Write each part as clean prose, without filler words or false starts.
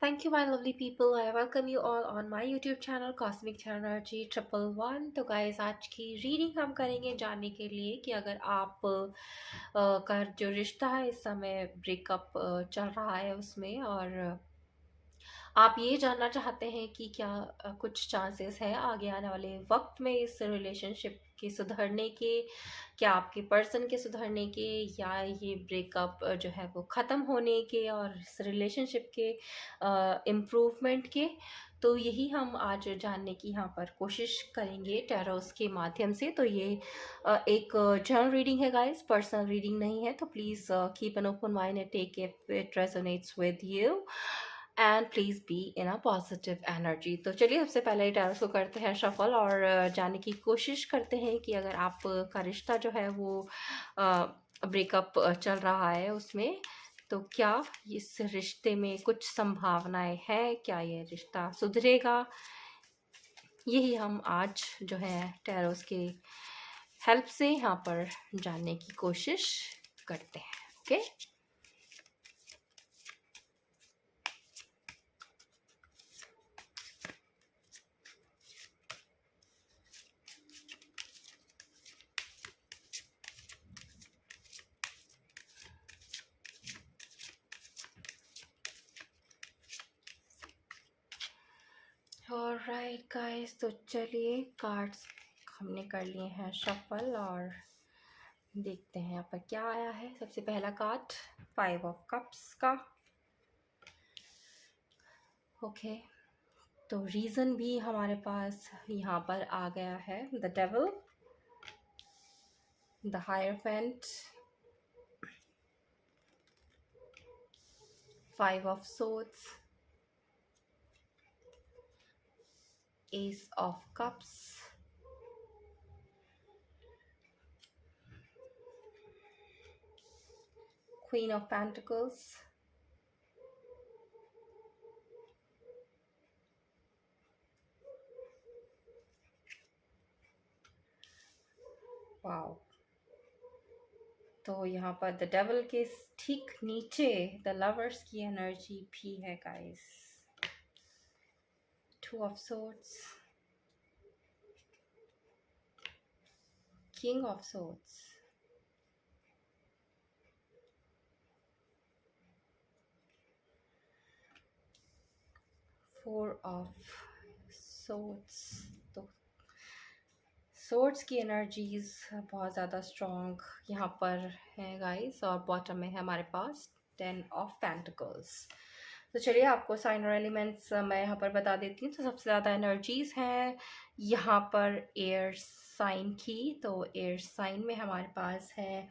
Thank you, my lovely people. I welcome you all on my YouTube channel Cosmic Energy 111। तो guys, आज की reading हम करेंगे जानने के लिए कि अगर आप का जो रिश्ता है इस समय ब्रेकअप चल रहा है उसमें, और आप ये जानना चाहते हैं कि क्या कुछ चांसेस है आगे आने वाले वक्त में इस रिलेशनशिप के सुधरने के, क्या आपके पर्सन के सुधरने के, या ये ब्रेकअप जो है वो ख़त्म होने के और इस रिलेशनशिप के इम्प्रूवमेंट के। तो यही हम आज जानने की यहाँ पर कोशिश करेंगे टैरोस के माध्यम से। तो ये एक जनरल रीडिंग है गाइस, पर्सनल रीडिंग नहीं है। तो please keep an open mind and take if it resonates with you, and please be in a positive energy. तो चलिए, सबसे पहले टैरोस को करते हैं शफल और जानने की कोशिश करते हैं कि अगर आप का रिश्ता जो है वो ब्रेकअप चल रहा है उसमें, तो क्या इस रिश्ते में कुछ संभावनाएं हैं, क्या ये रिश्ता सुधरेगा। यही हम आज जो है टैरोस के हेल्प से यहाँ पर जानने की कोशिश करते हैं। ओके, ऑलराइट गाइस, तो चलिए कार्ड्स हमने कर लिए हैं शफल और देखते हैं यहाँ पर क्या आया है। सबसे पहला कार्ड 5 ऑफ कप्स का। ओके, तो रीज़न भी हमारे पास यहाँ पर आ गया है। The devil, the hierophant, 5 of swords, ace of cups, queen of pentacles, wow. तो यहाँ पर द डेविल के ठीक नीचे द लवर्स की एनर्जी भी है guys. 2 of swords, king of swords, 4 of swords. तो सोर्ड्स की एनर्जीज बहुत ज़्यादा स्ट्रॉन्ग यहाँ पर है गाइस, और बॉटम में है हमारे पास 10 ऑफ पेंटिकल्स। तो चलिए, आपको साइन और एलिमेंट्स मैं यहाँ पर बता देती हूँ। तो सबसे ज़्यादा एनर्जीज हैं यहाँ पर एयर साइन की। तो एयर साइन में हमारे पास है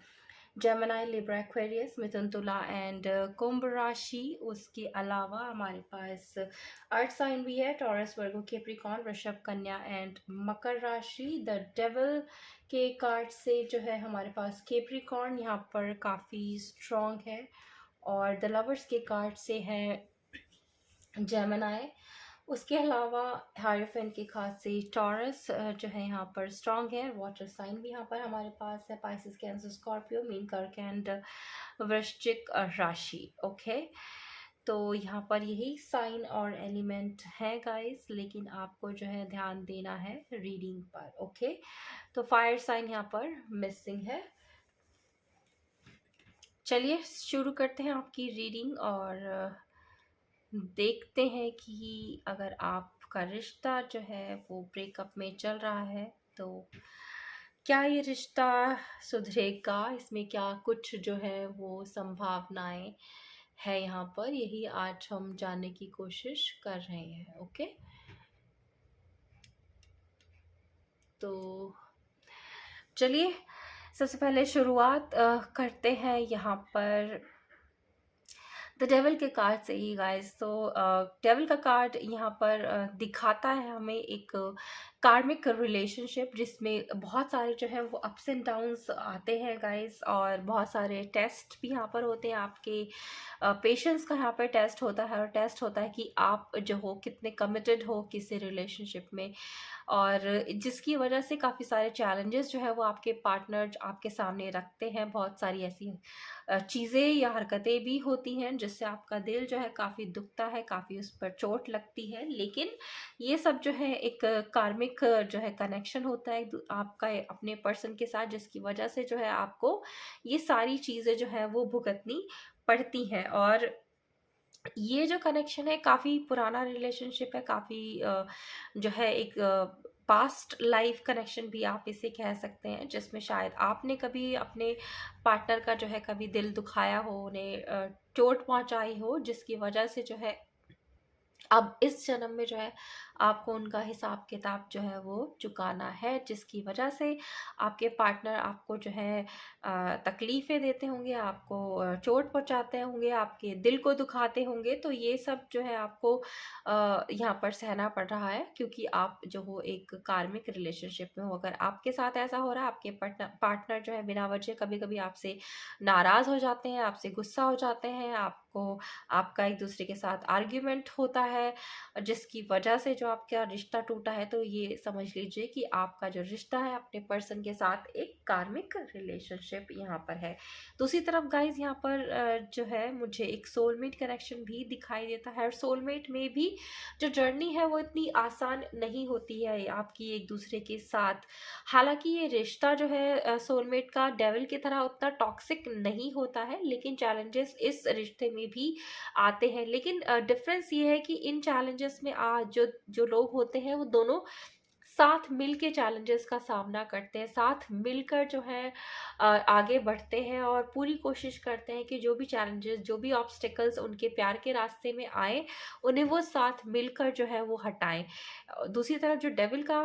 जेमिनी, लिब्रा, एक्वेरियस, मिथुन, तुला एंड कुंभ राशि। उसके अलावा हमारे पास अर्थ साइन भी है, टॉरस, वर्गो, कैप्रिकॉर्न, वृषभ, कन्या एंड मकर राशि। द डेविल के कार्ड से जो है हमारे पास कैप्रिकॉर्न यहाँ पर काफ़ी स्ट्रॉन्ग है, और द लवर्स के कार्ड से है जेमिनी। उसके अलावा हायरफेंट के खास से टॉरस जो है यहाँ पर स्ट्रॉन्ग है। वाटर साइन भी यहाँ पर हमारे पास है, पाइसेस, कैंसर, स्कॉर्पियो, मीन, कर्क एंड वृश्चिक राशि। ओके, तो यहाँ पर यही साइन और एलिमेंट है गाइस, लेकिन आपको जो है ध्यान देना है रीडिंग पर। ओके, तो फायर साइन यहाँ पर मिसिंग है। चलिए शुरू करते हैं आपकी रीडिंग और देखते हैं कि अगर आपका रिश्ता जो है वो ब्रेकअप में चल रहा है, तो क्या ये रिश्ता सुधरेगा, इसमें क्या कुछ जो है वो संभावनाएं है यहाँ पर। यही आज हम जानने की कोशिश कर रहे हैं। ओके, तो चलिए सबसे पहले शुरुआत करते हैं यहाँ पर द डेविल के कार्ड से ही गाइस। तो डेविल का कार्ड यहाँ पर दिखाता है हमें एक कार्मिक रिलेशनशिप जिसमें बहुत सारे जो है वो अप्स एंड डाउन्स आते हैं गाइस, और बहुत सारे टेस्ट भी यहाँ पर होते हैं। आपके पेशेंस का यहाँ पर टेस्ट होता है, और टेस्ट होता है कि आप जो हो कितने कमिटेड हो किसी रिलेशनशिप में, और जिसकी वजह से काफ़ी सारे चैलेंजेस जो है वो आपके पार्टनर आपके सामने रखते हैं। बहुत सारी ऐसी चीज़ें या हरकतें भी होती हैं जिससे आपका दिल जो है काफ़ी दुखता है, काफ़ी उस पर चोट लगती है। लेकिन ये सब जो है एक कार्मिक जो है कनेक्शन होता है आपका अपने पर्सन के साथ, जिसकी वजह से जो है आपको ये सारी चीज़ें जो है वो भुगतनी पड़ती हैं। और ये जो कनेक्शन है काफ़ी पुराना रिलेशनशिप है, काफ़ी जो है एक पास्ट लाइफ कनेक्शन भी आप इसे कह सकते हैं, जिसमें शायद आपने कभी अपने पार्टनर का जो है कभी दिल दुखाया हो, उन्हें चोट पहुंचाई हो, जिसकी वजह से जो है अब इस जन्म में जो है आपको उनका हिसाब किताब जो है वो चुकाना है, जिसकी वजह से आपके पार्टनर आपको जो है तकलीफ़ें देते होंगे, आपको चोट पहुँचाते होंगे, आपके दिल को दुखाते होंगे। तो ये सब जो है आपको यहाँ पर सहना पड़ रहा है, क्योंकि आप जो हो एक कार्मिक रिलेशनशिप में हो। अगर आपके साथ ऐसा हो रहा है, आपके पार्टनर जो है बिना वजह कभी-कभी आपसे नाराज़ हो जाते हैं, आपसे गुस्सा हो जाते हैं, आपको आपका एक दूसरे के साथ आर्ग्यूमेंट होता है, जिसकी वजह से जो आपका रिश्ता टूटा है, तो ये समझ लीजिए कि आपका जो रिश्ता है अपने पर्सन के साथ एक कार्मिक रिलेशनशिप यहाँ पर है। दूसरी तरफ गाइज यहाँ पर जो है मुझे एक सोलमेट कनेक्शन भी दिखाई देता है, और सोलमेट में भी जो जर्नी है वो इतनी आसान नहीं होती है आपकी एक दूसरे के साथ। हालांकि ये रिश्ता जो है सोलमेट का डेविल की तरह उतना टॉक्सिक नहीं होता है, लेकिन चैलेंजेस इस रिश्ते में भी आते हैं। लेकिन डिफरेंस ये है कि इन चैलेंजेस में जो जो लोग होते हैं वो दोनों साथ मिल के चैलेंजेस का सामना करते हैं, साथ मिलकर जो है आगे बढ़ते हैं, और पूरी कोशिश करते हैं कि जो भी चैलेंजेस, जो भी ऑब्स्टिकल्स उनके प्यार के रास्ते में आए, उन्हें वो साथ मिलकर जो है वो हटाएं। दूसरी तरफ जो डेविल का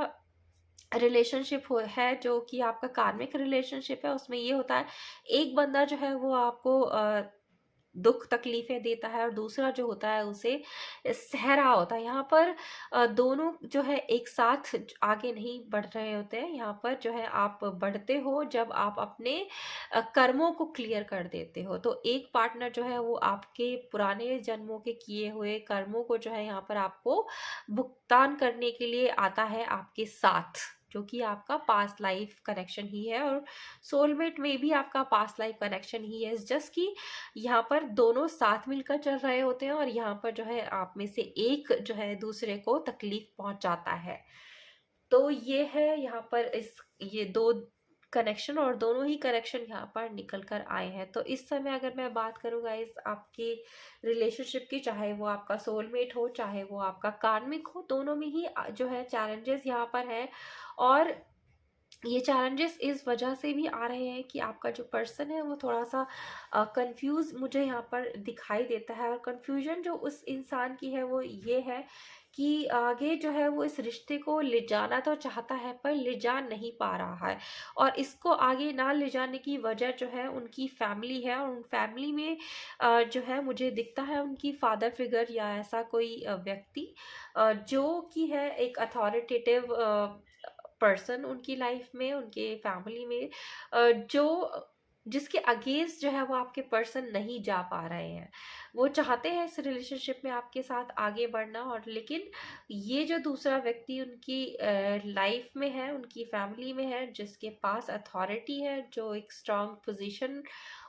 रिलेशनशिप है, जो कि आपका कार्मिक रिलेशनशिप है, उसमें ये होता है एक बंदा जो है वो आपको दुख तकलीफें देता है, और दूसरा जो होता है उसे सह रहा होता है। यहाँ पर दोनों जो है एक साथ आगे नहीं बढ़ रहे होते हैं। यहाँ पर जो है आप बढ़ते हो जब आप अपने कर्मों को क्लियर कर देते हो। तो एक पार्टनर जो है वो आपके पुराने जन्मों के किए हुए कर्मों को जो है यहाँ पर आपको भुगतान करने के लिए आता है आपके साथ, जो कि आपका पास्ट लाइफ कनेक्शन ही है। और सोलमेट में भी आपका पास्ट लाइफ कनेक्शन ही है, जस्ट कि यहाँ पर दोनों साथ मिलकर चल रहे होते हैं, और यहाँ पर जो है आप में से एक जो है दूसरे को तकलीफ पहुंचाता है। तो ये है यहाँ पर ये दो कनेक्शन, और दोनों ही कनेक्शन यहाँ पर निकल कर आए हैं। तो इस समय अगर मैं बात करूँ गाइस आपके रिलेशनशिप की, चाहे वो आपका सोलमेट हो, चाहे वो आपका कार्मिक हो, दोनों में ही जो है चैलेंजेस यहाँ पर है। और ये चैलेंजेस इस वजह से भी आ रहे हैं कि आपका जो पर्सन है वो थोड़ा सा कंफ्यूज मुझे यहाँ पर दिखाई देता है। और कंफ्यूजन जो उस इंसान की है वो ये है कि आगे जो है वो इस रिश्ते को ले जाना तो चाहता है, पर ले जा नहीं पा रहा है। और इसको आगे ना ले जाने की वजह जो है उनकी फैमिली है, और उन फैमिली में जो है मुझे दिखता है उनकी फादर फिगर या ऐसा कोई व्यक्ति जो कि है एक अथॉरिटेटिव पर्सन उनकी लाइफ में, उनके फैमिली में, जो जिसके अगेंस्ट जो है वो आपके पर्सन नहीं जा पा रहे हैं। वो चाहते हैं इस रिलेशनशिप में आपके साथ आगे बढ़ना, और लेकिन ये जो दूसरा व्यक्ति उनकी लाइफ में है, उनकी फैमिली में है, जिसके पास अथॉरिटी है, जो एक स्ट्रांग पोजीशन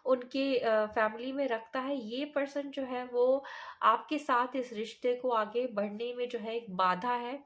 उनके फैमिली में रखता है, ये पर्सन जो है वो आपके साथ इस रिश्ते को आगे बढ़ने में जो है एक बाधा है।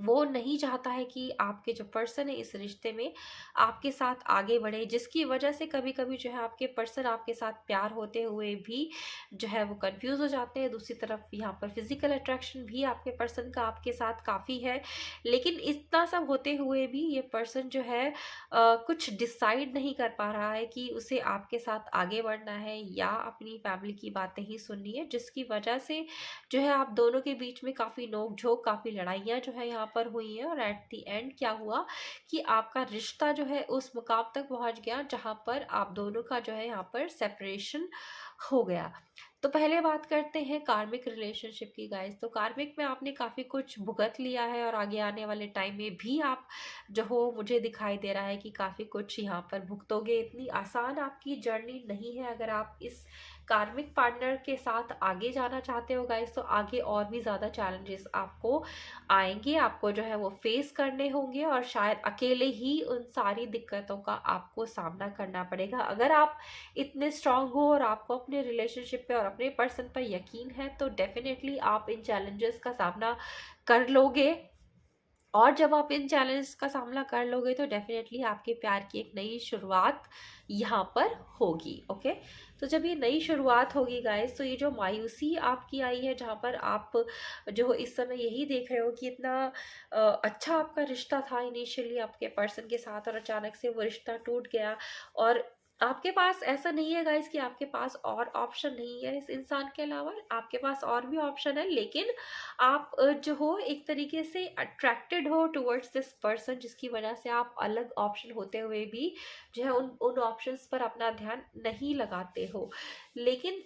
वो नहीं चाहता है कि आपके जो पर्सन है इस रिश्ते में आपके साथ आगे बढ़े, जिसकी वजह से कभी-कभी जो है आपके पर्सन आपके साथ प्यार होते हुए भी जो है वो कंफ्यूज हो जाते हैं। दूसरी तरफ यहाँ पर फिजिकल अट्रैक्शन भी आपके पर्सन का आपके साथ काफ़ी है, लेकिन इतना सब होते हुए भी ये पर्सन जो है कुछ डिसाइड नहीं कर पा रहा है कि उसे आपके साथ आगे बढ़ना है या अपनी फैमिली की बातें ही सुननी है, जिसकी वजह से जो है आप दोनों के बीच में काफ़ी नोक-झोंक, काफ़ी लड़ाइयाँ जो है यहाँ पर हुई हैं, और एट द एंड क्या हुआ कि आपका रिश्ता जो है उस मुकाम तक पहुँच गया जहाँ पर आप दोनों का जो है यहाँ पर सेपरेशन हो गया। तो पहले बात करते हैं कार्मिक रिलेशनशिप की गाइस। तो कार्मिक में आपने काफ़ी कुछ भुगत लिया है और आगे आने वाले टाइम में भी आप जो हो, मुझे दिखाई दे रहा है कि काफ़ी कुछ यहाँ पर भुगतोगे। इतनी आसान आपकी जर्नी नहीं है। अगर आप इस कार्मिक पार्टनर के साथ आगे जाना चाहते हो गाइस, तो आगे और भी ज़्यादा चैलेंजेस आपको आएंगे, आपको जो है वो फेस करने होंगे और शायद अकेले ही उन सारी दिक्कतों का आपको सामना करना पड़ेगा। अगर आप इतने स्ट्रांग हो और आपको अपने रिलेशनशिप पे और अपने पर्सन पर यकीन है, तो डेफिनेटली आप इन चैलेंजेस का सामना कर लोगे। और जब आप इन चैलेंज का सामना कर लोगे, तो डेफिनेटली आपके प्यार की एक नई शुरुआत यहाँ पर होगी। ओके, तो जब ये नई शुरुआत होगी गाइस, तो ये जो मायूसी आपकी आई है, जहाँ पर आप जो इस समय यही देख रहे हो कि इतना अच्छा आपका रिश्ता था इनिशियली आपके पर्सन के साथ, और अचानक से वो रिश्ता टूट गया। और आपके पास ऐसा नहीं है गाइस कि आपके पास और ऑप्शन नहीं है इस इंसान के अलावा, आपके पास और भी ऑप्शन है। लेकिन आप जो हो एक तरीके से अट्रैक्टेड हो टुवर्ड्स दिस पर्सन, जिसकी वजह से आप अलग ऑप्शन होते हुए भी जो है उन उन ऑप्शंस पर अपना ध्यान नहीं लगाते हो। लेकिन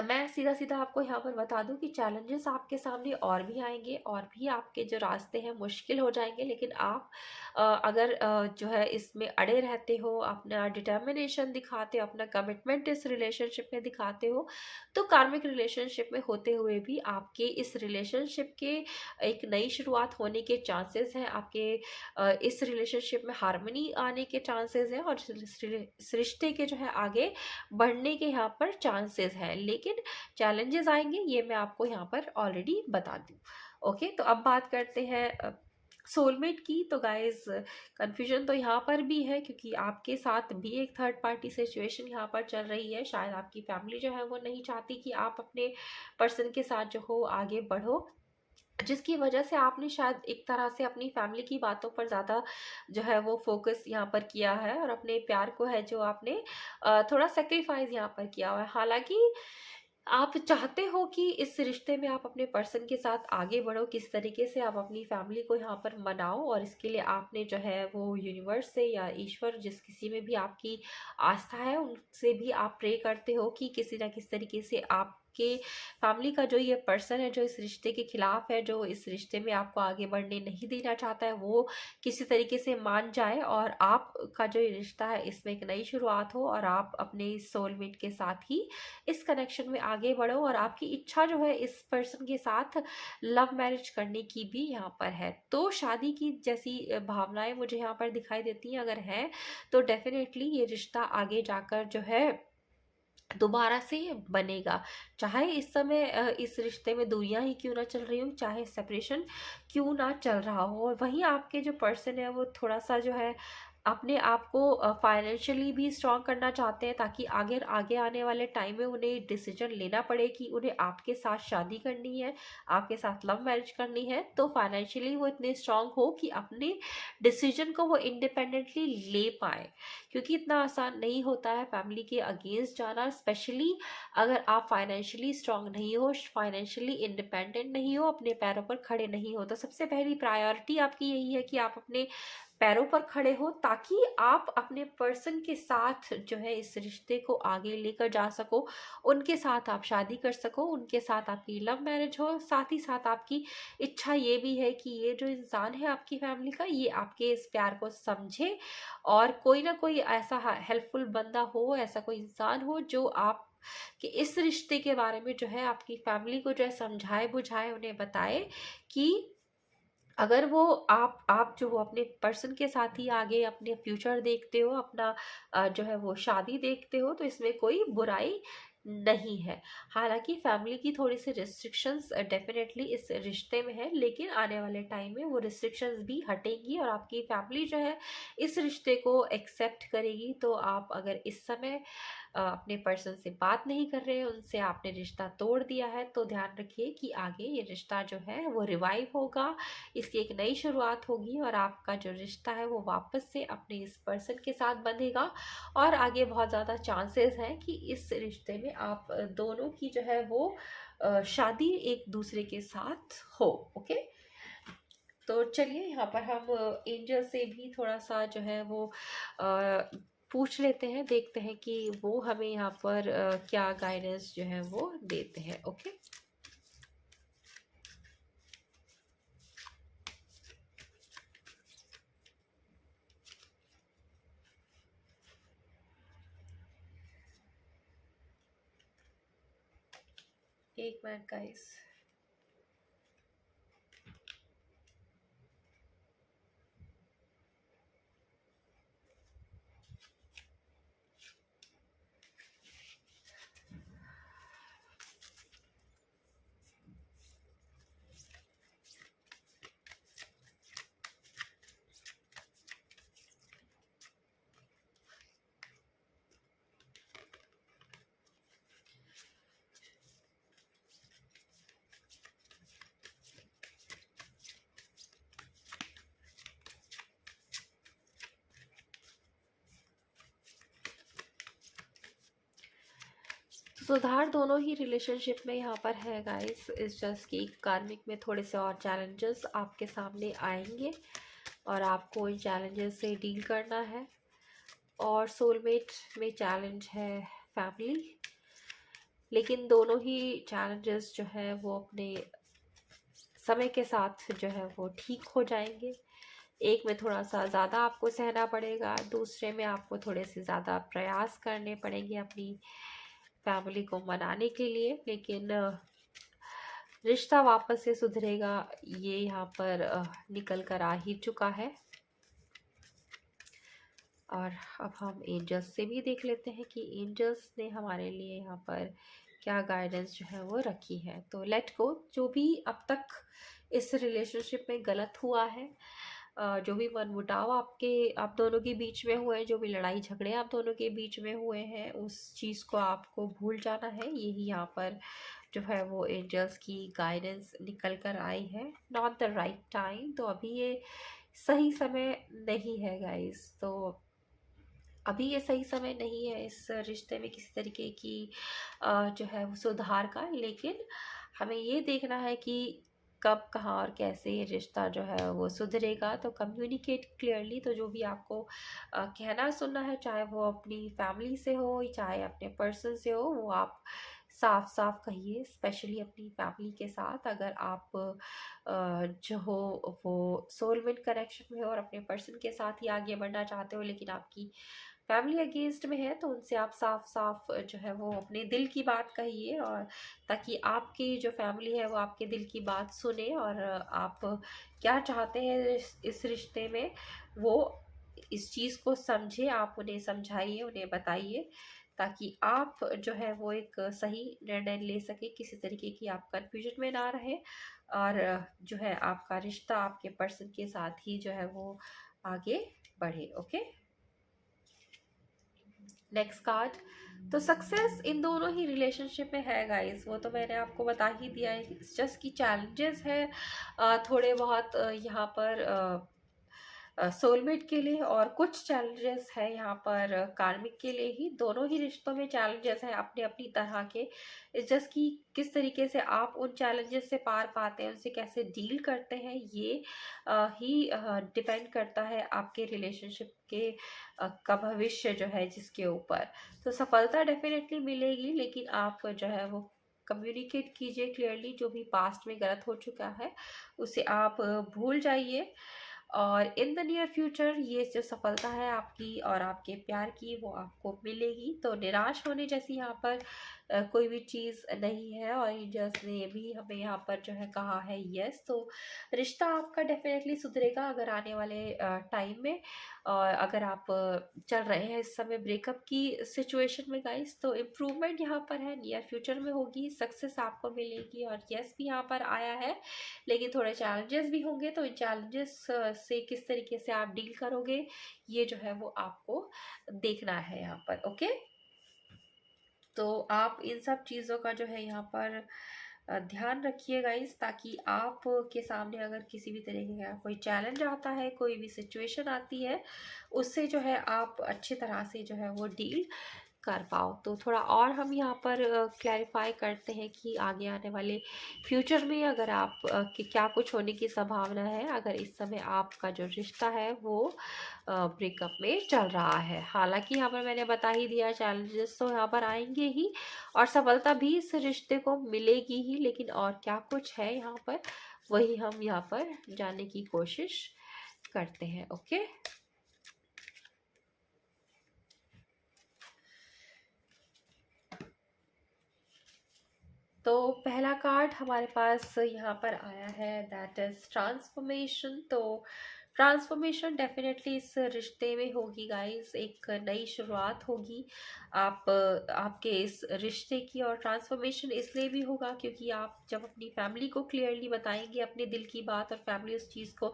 मैं सीधा सीधा आपको यहाँ पर बता दूं कि चैलेंजेस आपके सामने और भी आएंगे, और भी आपके जो रास्ते हैं मुश्किल हो जाएंगे। लेकिन आप अगर जो है इसमें अड़े रहते हो, अपना डिटर्मिनेशन दिखाते हो, अपना कमिटमेंट इस रिलेशनशिप में दिखाते हो, तो कार्मिक रिलेशनशिप में होते हुए भी आपके इस रिलेशनशिप के एक नई शुरुआत होने के चांसेस हैं। आपके इस रिलेशनशिप में हार्मनी आने के चांसेस हैं, और इस रिश्ते के जो है आगे बढ़ने के यहाँ पर चांसेस हैं। लेकिन चैलेंजेस आएंगे, ये मैं आपको यहाँ पर ऑलरेडी बता दूँ। ओके, तो अब बात करते हैं सोलमेट की। तो गाइज, कंफ्यूजन तो यहाँ पर भी है, क्योंकि आपके साथ भी एक थर्ड पार्टी सिचुएशन यहाँ पर चल रही है। शायद आपकी फैमिली जो है वो नहीं चाहती कि आप अपने पर्सन के साथ जो हो आगे बढ़ो, जिसकी वजह से आपने शायद एक तरह से अपनी फैमिली की बातों पर ज़्यादा जो है वो फोकस यहाँ पर किया है, और अपने प्यार को है जो आपने थोड़ा सेक्रीफाइस यहाँ पर किया हुआ है। हालांकि आप चाहते हो कि इस रिश्ते में आप अपने पर्सन के साथ आगे बढ़ो, किस तरीके से आप अपनी फैमिली को यहाँ पर मनाओ, और इसके लिए आपने जो है वो यूनिवर्स से या ईश्वर, जिस किसी में भी आपकी आस्था है, उनसे भी आप प्रे करते हो कि किसी ना किस तरीके से आपके फैमिली का जो ये पर्सन है, जो इस रिश्ते के खिलाफ है, जो इस रिश्ते में आपको आगे बढ़ने नहीं देना चाहता है, वो किसी तरीके से मान जाए, और आपका जो ये रिश्ता है इसमें एक नई शुरुआत हो, और आप अपने सोलमेट के साथ ही इस कनेक्शन में आगे बढ़ो। और आपकी इच्छा जो है इस पर्सन के साथ लव मैरिज करने की भी यहाँ पर है। तो शादी की जैसी भावनाएं मुझे यहाँ पर दिखाई देती हैं। अगर है तो डेफिनेटली ये रिश्ता आगे जाकर जो है दोबारा से बनेगा। चाहे इस समय इस रिश्ते में दूरियां ही क्यों ना चल रही हो, चाहे सेपरेशन क्यों ना चल रहा हो, और वहीं आपके जो पर्सन है वो थोड़ा सा जो है अपने आप को फाइनेंशियली भी स्ट्रॉन्ग करना चाहते हैं, ताकि आगे आगे आने वाले टाइम में उन्हें डिसीजन लेना पड़े कि उन्हें आपके साथ शादी करनी है, आपके साथ लव मैरिज करनी है। तो फाइनेंशियली वो इतने स्ट्रांग हो कि अपने डिसीजन को वो इंडिपेंडेंटली ले पाए, क्योंकि इतना आसान नहीं होता है फैमिली के अगेंस्ट जाना, स्पेशली अगर आप फाइनेंशियली स्ट्रांग नहीं हो, फाइनेंशियली इंडिपेंडेंट नहीं हो, अपने पैरों पर खड़े नहीं हो। तो सबसे पहली प्रायोरिटी आपकी यही है कि आप अपने पैरों पर खड़े हो, ताकि आप अपने पर्सन के साथ जो है इस रिश्ते को आगे लेकर जा सको, उनके साथ आप शादी कर सको, उनके साथ आपकी लव मैरिज हो। साथ ही साथ आपकी इच्छा ये भी है कि ये जो इंसान है आपकी फैमिली का, ये आपके इस प्यार को समझे, और कोई ना कोई ऐसा हेल्पफुल बंदा हो, ऐसा कोई इंसान हो जो आप कि इस रिश्ते के बारे में जो है आपकी फैमिली को जो है समझाए बुझाए, उन्हें बताए कि अगर वो आप जो हो अपने पर्सन के साथ ही आगे अपने फ्यूचर देखते हो, अपना जो है वो शादी देखते हो, तो इसमें कोई बुराई नहीं है। हालांकि फैमिली की थोड़ी सी रिस्ट्रिक्शंस डेफिनेटली इस रिश्ते में है, लेकिन आने वाले टाइम में वो रिस्ट्रिक्शंस भी हटेंगी, और आपकी फैमिली जो है इस रिश्ते को एक्सेप्ट करेगी। तो आप अगर इस समय अपने पर्सन से बात नहीं कर रहे हैं, उनसे आपने रिश्ता तोड़ दिया है, तो ध्यान रखिए कि आगे ये रिश्ता जो है वो रिवाइव होगा, इसकी एक नई शुरुआत होगी, और आपका जो रिश्ता है वो वापस से अपने इस पर्सन के साथ बंधेगा। और आगे बहुत ज़्यादा चांसेस हैं कि इस रिश्ते में आप दोनों की जो है वो शादी एक दूसरे के साथ हो। ओके, तो चलिए यहाँ पर हम एंजल से भी थोड़ा सा जो है वो पूछ लेते हैं, देखते हैं कि वो हमें यहाँ पर क्या गाइडेंस जो है वो देते हैं। ओके, एक मिनट गाइस। सुधार दोनों ही रिलेशनशिप में यहाँ पर है गाइस। इस जस्ट कि कार्मिक में थोड़े से और चैलेंजेस आपके सामने आएंगे और आपको इन चैलेंजेस से डील करना है। और सोलमेट में चैलेंज है फैमिली, लेकिन दोनों ही चैलेंजेस जो है वो अपने समय के साथ जो है वो ठीक हो जाएंगे। एक में थोड़ा सा ज़्यादा आपको सहना पड़ेगा, दूसरे में आपको थोड़े से ज़्यादा प्रयास करने पड़ेंगे अपनी फैमिली को मनाने के लिए, लेकिन रिश्ता वापस से सुधरेगा, ये यहाँ पर निकल कर आ ही चुका है। और अब हम एंजल्स से भी देख लेते हैं कि एंजल्स ने हमारे लिए यहाँ पर क्या गाइडेंस जो है वो रखी है। तो लेट गो, जो भी अब तक इस रिलेशनशिप में गलत हुआ है, जो भी मनमुटाव आप दोनों के बीच में हुए हैं, जो भी लड़ाई झगड़े आप दोनों के बीच में हुए हैं, उस चीज़ को आपको भूल जाना है। यही यहाँ पर जो है वो एंजल्स की गाइडेंस निकल कर आई है। नॉट द राइट टाइम, तो अभी ये सही समय नहीं है गाइस। तो अभी ये सही समय नहीं है इस रिश्ते में किसी तरीके की जो है वो सुधार का। लेकिन हमें ये देखना है कि कब, कहाँ और कैसे ये रिश्ता जो है वो सुधरेगा। तो कम्युनिकेट क्लियरली। तो जो भी आपको कहना सुनना है, चाहे वो अपनी फैमिली से हो चाहे अपने पर्सन से हो, वो आप साफ साफ कहिए, स्पेशली अपनी फैमिली के साथ। अगर आप जो हो वो सोलमेट कनेक्शन में हो और अपने पर्सन के साथ ही आगे बढ़ना चाहते हो, लेकिन आपकी फैमिली अगेंस्ट में है, तो उनसे आप साफ साफ जो है वो अपने दिल की बात कहिए, और ताकि आपकी जो फैमिली है वो आपके दिल की बात सुने और आप क्या चाहते हैं इस रिश्ते में, वो इस चीज़ को समझे। आप उन्हें समझाइए, उन्हें बताइए, ताकि आप जो है वो एक सही निर्णय ले सके, किसी तरीके की आप कंफ्यूजन में ना रहे, और जो है आपका रिश्ता आपके पर्सन के साथ ही जो है वो आगे बढ़े। Okay, next card. तो सक्सेस इन दोनों ही रिलेशनशिप में है गाइस, वो तो मैंने आपको बता ही दिया है। जस्ट की चैलेंजेस है थोड़े बहुत यहाँ पर सोलमेट के लिए, और कुछ चैलेंजेस है यहाँ पर कार्मिक के लिए ही। दोनों ही रिश्तों में चैलेंजेस हैं अपनी अपनी तरह के। इस जस्ट कि किस तरीके से आप उन चैलेंजेस से पार पाते हैं, उनसे कैसे डील करते हैं, ये ही डिपेंड करता है आपके रिलेशनशिप के का भविष्य जो है जिसके ऊपर। तो सफलता डेफिनेटली मिलेगी, लेकिन आप जो है वो कम्युनिकेट कीजिए क्लियरली। जो भी पास्ट में गलत हो चुका है उसे आप भूल जाइए, और इन द नियर फ्यूचर ये जो सफलता है आपकी और आपके प्यार की, वो आपको मिलेगी। तो निराश होने जैसी यहाँ पर कोई भी चीज़ नहीं है। और एंजल्स ने भी हमें यहाँ पर जो है कहा है यस, तो रिश्ता आपका डेफिनेटली सुधरेगा अगर आने वाले टाइम में। और अगर आप चल रहे हैं इस समय ब्रेकअप की सिचुएशन में गाइस, तो इम्प्रूवमेंट यहाँ पर है, नियर फ्यूचर में होगी, सक्सेस आपको मिलेगी। और यस भी यहाँ पर आया है, लेकिन थोड़े चैलेंजेस भी होंगे। तो इन चैलेंजेस से किस तरीके से आप डील करोगे, ये जो है वो आपको देखना है यहाँ पर। ओके, तो आप इन सब चीज़ों का जो है यहाँ पर ध्यान रखिएगा इस, ताकि आप के सामने अगर किसी भी तरीके का कोई चैलेंज आता है, कोई भी सिचुएशन आती है, उससे जो है आप अच्छी तरह से जो है वो डील कर पाओ। तो थोड़ा और हम यहाँ पर क्लैरिफाई करते हैं कि आगे आने वाले फ्यूचर में अगर आप कि क्या कुछ होने की संभावना है अगर इस समय आपका जो रिश्ता है वो ब्रेकअप में चल रहा है। हालांकि यहाँ पर मैंने बता ही दिया चैलेंजेस तो यहाँ पर आएंगे ही और सफलता भी इस रिश्ते को मिलेगी ही, लेकिन और क्या कुछ है यहाँ पर वही हम यहाँ पर जानने की कोशिश करते हैं। ओके, तो पहला कार्ड हमारे पास यहाँ पर आया है, दैट इज ट्रांसफॉर्मेशन। तो ट्रांसफॉर्मेशन डेफिनेटली इस रिश्ते में होगी गाइस, एक नई शुरुआत होगी आपके इस रिश्ते की। और ट्रांसफॉर्मेशन इसलिए भी होगा क्योंकि आप जब अपनी फैमिली को क्लियरली बताएंगे अपने दिल की बात और फैमिली उस चीज़ को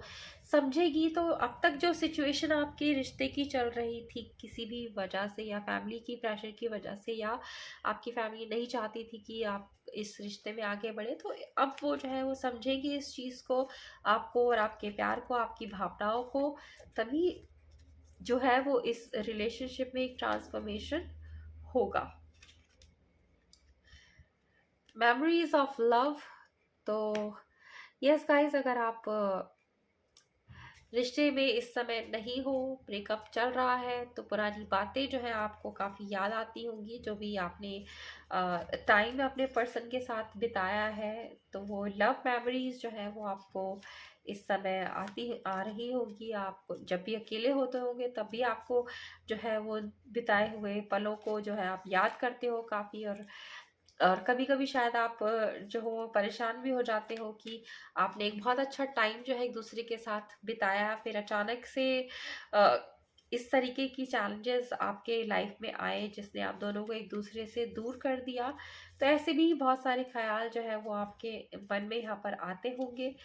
समझेगी, तो अब तक जो सिचुएशन आपके रिश्ते की चल रही थी किसी भी वजह से या फैमिली की प्रेशर की वजह से या आपकी फैमिली नहीं चाहती थी कि आप इस रिश्ते में आगे बढ़े, तो अब वो जो है वो समझेगी इस चीज़ को, आपको और आपके प्यार को, आपकी भावनाओं को। तभी जो है वो इस रिलेशनशिप में एक ट्रांसफॉर्मेशन होगा। Memories of love. तो यस गाइस, अगर आप रिश्ते में इस समय नहीं हो, ब्रेकअप चल रहा है, तो पुरानी बातें जो है आपको काफ़ी याद आती होंगी, जो भी आपने टाइम अपने पर्सन के साथ बिताया है, तो वो लव मेमोरीज जो है वो आपको इस समय आ रही होगी। आप जब भी अकेले होते होंगे तब भी आपको जो है वो बिताए हुए पलों को जो है आप याद करते हो काफ़ी। और कभी कभी शायद आप जो हो परेशान भी हो जाते हो कि आपने एक बहुत अच्छा टाइम जो है एक दूसरे के साथ बिताया, फिर अचानक से अ, इस तरीके की चैलेंजेस आपके लाइफ में आए जिसने आप दोनों को एक दूसरे से दूर कर दिया। तो ऐसे भी बहुत सारे ख्याल जो है वो आपके मन में यहाँ पर आते होंगे।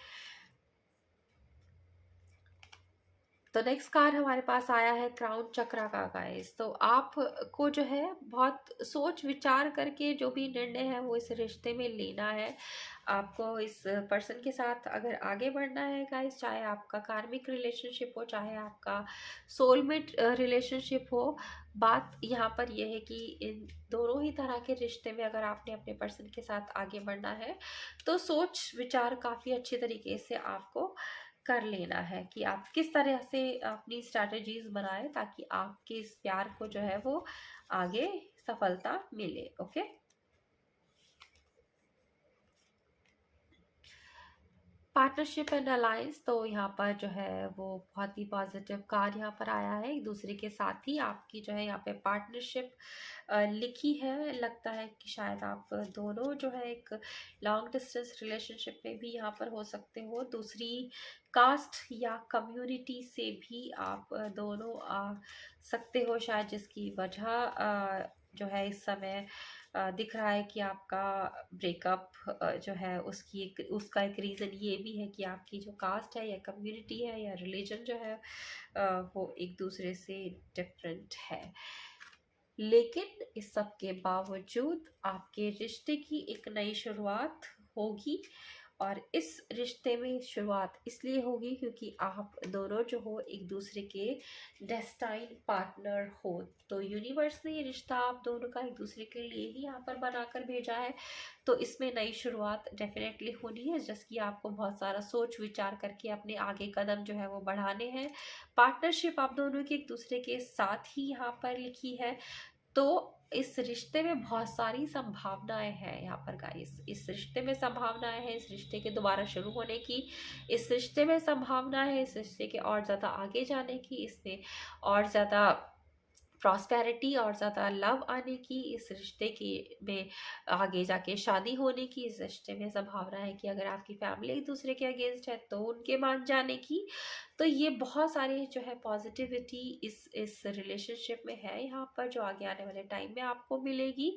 तो नेक्स्ट कार्ड हमारे पास आया है क्राउन चक्रा का गाइस। तो आप को जो है बहुत सोच विचार करके जो भी निर्णय है वो इस रिश्ते में लेना है। आपको इस पर्सन के साथ अगर आगे बढ़ना है गाइस, चाहे आपका कार्मिक रिलेशनशिप हो चाहे आपका सोलमेट रिलेशनशिप हो, बात यहाँ पर यह है कि इन दोनों ही तरह के रिश्ते में अगर आपने अपने पर्सन के साथ आगे बढ़ना है तो सोच विचार काफ़ी अच्छे तरीके से आपको कर लेना है कि आप किस तरह से अपनी स्ट्रैटेजीज बनाएं ताकि आपके इस प्यार को जो है वो आगे सफलता मिले। Okay, partnership and alliance. तो यहाँ पर जो है वो बहुत ही पॉजिटिव कार्ड यहाँ पर आया है, एक दूसरे के साथ ही आपकी जो है यहाँ पे पार्टनरशिप लिखी है। लगता है कि शायद आप दोनों जो है एक लॉन्ग डिस्टेंस रिलेशनशिप में भी यहाँ पर हो सकते हो, दूसरी कास्ट या कम्युनिटी से भी आप दोनों आ सकते हो शायद, जिसकी वजह जो है इस समय दिख रहा है कि आपका ब्रेकअप जो है उसका एक रीज़न ये भी है कि आपकी जो कास्ट है या कम्युनिटी है या रिलीजन जो है वो एक दूसरे से डिफरेंट है। लेकिन इस सब के बावजूद आपके रिश्ते की एक नई शुरुआत होगी और इस रिश्ते में शुरुआत इसलिए होगी क्योंकि आप दोनों जो हो एक दूसरे के डेस्टाइन पार्टनर हो। तो यूनिवर्स ने ये रिश्ता आप दोनों का एक दूसरे के लिए ही यहाँ पर बनाकर भेजा है। तो इसमें नई शुरुआत डेफिनेटली होनी है, जिसकी आपको बहुत सारा सोच विचार करके अपने आगे कदम जो है वो बढ़ाने हैं। पार्टनरशिप आप दोनों की एक दूसरे के साथ ही यहाँ पर लिखी है। तो इस रिश्ते में बहुत सारी संभावनाएं हैं यहाँ पर गाइस, इस रिश्ते में संभावनाएं हैं इस रिश्ते के दोबारा शुरू होने की, इस रिश्ते में संभावना है इस रिश्ते के और ज़्यादा आगे जाने की, इसमें और ज़्यादा प्रॉस्पेरिटी और ज़्यादा लव आने की, इस रिश्ते की में आगे जाके शादी होने की, इस रिश्ते में संभावना है कि अगर आपकी फैमिली एक दूसरे के अगेंस्ट है तो उनके मान जाने की। तो ये बहुत सारे जो है पॉजिटिविटी इस रिलेशनशिप में है यहाँ पर, जो आगे आने वाले टाइम में आपको मिलेगी।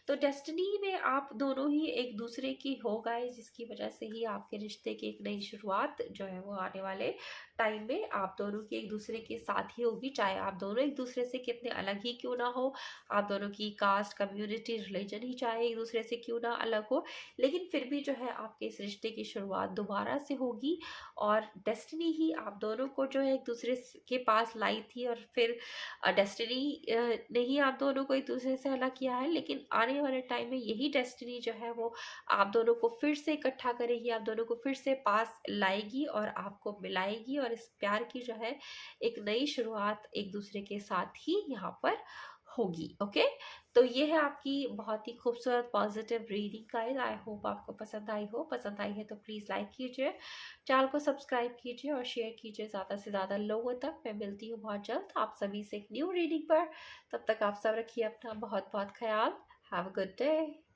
तो डेस्टिनी में आप दोनों ही एक दूसरे की हो गए, जिसकी वजह से ही आपके रिश्ते की एक नई शुरुआत जो है वो आने वाले टाइम में आप दोनों की एक दूसरे के साथ ही होगी, चाहे आप दोनों एक दूसरे से कितने अलग ही क्यों ना हो, आप दोनों की कास्ट, कम्युनिटी, रिलीजन ही चाहे एक दूसरे से क्यों ना अलग हो, लेकिन फिर भी जो है आपके इस रिश्ते की शुरुआत दोबारा से होगी। और डेस्टिनी ही आप दोनों को जो है एक दूसरे के पास लाई थी, और फिर डेस्टिनी ने ही आप दोनों को एक दूसरे से अलग किया है, लेकिन आने वाले टाइम में यही डेस्टिनी जो है वो आप दोनों को फिर से इकट्ठा करेगी, आप दोनों को फिर से पास लाएगी और आपको मिलाएगी, और इस प्यार की जो है एक नई शुरुआत एक दूसरे के साथ ही यहाँ पर होगी। ओके, तो ये है आपकी बहुत ही खूबसूरत positive reading guys. I hope आपको पसंद आई हो। पसंद आई है तो प्लीज़ लाइक कीजिए, चैनल को सब्सक्राइब कीजिए और शेयर कीजिए ज़्यादा से ज़्यादा लोगों तक। मैं मिलती हूँ बहुत जल्द आप सभी से एक न्यू रीडिंग पर। तब तक आप सब रखिए अपना बहुत बहुत ख्याल। Have a good day.